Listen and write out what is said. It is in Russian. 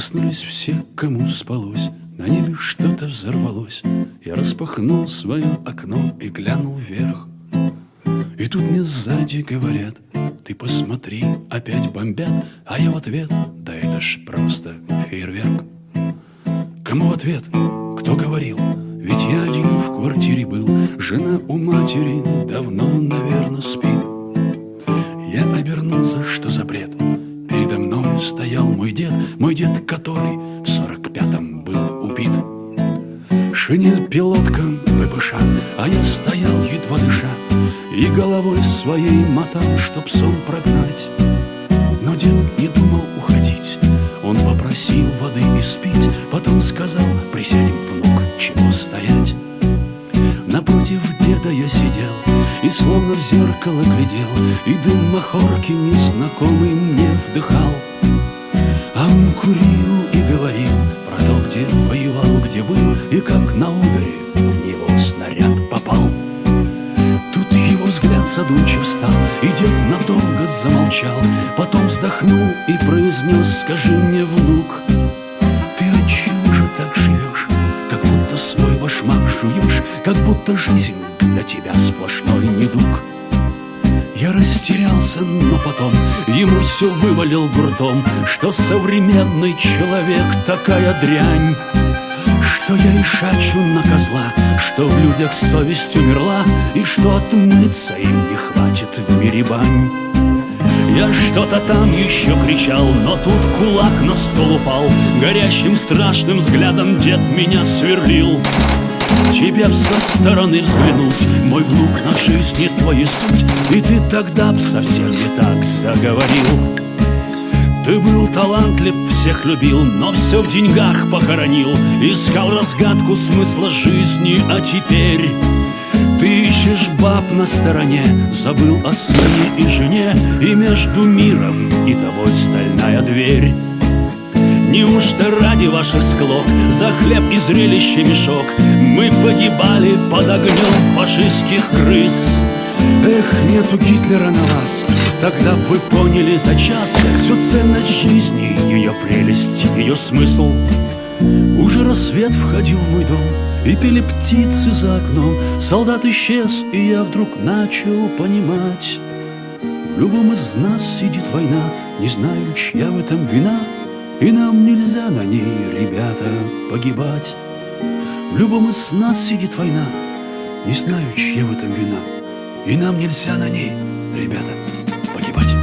Проснулись все, кому спалось, на небе что-то взорвалось. Я распахнул свое окно и глянул вверх. И тут мне сзади говорят: ты посмотри, опять бомбят. А я в ответ: да это ж просто фейерверк. Кому в ответ? Кто говорил? Ведь я один в квартире был. Жена у матери давно, наверное, спит. Я обернулся, что за бред? Передо мной стоял мой дед, который в 45-м был убит. Шинель пилотка ППШ, а я стоял, едва дыша, и головой своей мотал, чтоб сон прогнать. Но дед не думал уходить. Он попросил воды испить, потом сказал: присядем, внук, чего стоять. Напротив деда я сидел и словно в зеркало глядел, и дым махорки незнакомый мне вдыхал. А он курил и говорил про то, где воевал, где был, и как на ударе в него снаряд попал. Тут его взгляд задумчив стал, и дед надолго замолчал. Потом вздохнул и произнес: скажи мне, внук, ты отчего же так живешь? Как будто свой башмак жуешь, как будто жизнь для тебя сплошной недуг. Я растерялся, но потом ему все вывалил грудом, что современный человек такая дрянь, что я и шачу на козла, что в людях совесть умерла, и что отмыться им не хватит в мире бань. Я что-то там еще кричал, но тут кулак на стол упал. Горящим страшным взглядом дед меня сверлил. Тебе б со стороны взглянуть, мой внук, на жизнь и твою суть, и ты тогда б совсем не так заговорил. Ты был талантлив, всех любил, но все в деньгах похоронил. Искал разгадку смысла жизни, а теперь ты ищешь баб на стороне, забыл о сыне и жене, и между миром и тобой стальная дверь. Неужто ради ваших склок за хлеб и зрелище мешок мы погибали под огнем фашистских крыс? Эх, нету Гитлера на вас, тогда б вы поняли за час всю ценность жизни, ее прелесть, ее смысл. Уже рассвет входил в мой дом, и пели птицы за окном. Солдат исчез, и я вдруг начал понимать: в любом из нас сидит война, не знаю, чья в этом вина, и нам нельзя на ней, ребята, погибать. В любом из нас сидит война, не знаю, чья в этом вина, и нам нельзя на ней, ребята, погибать.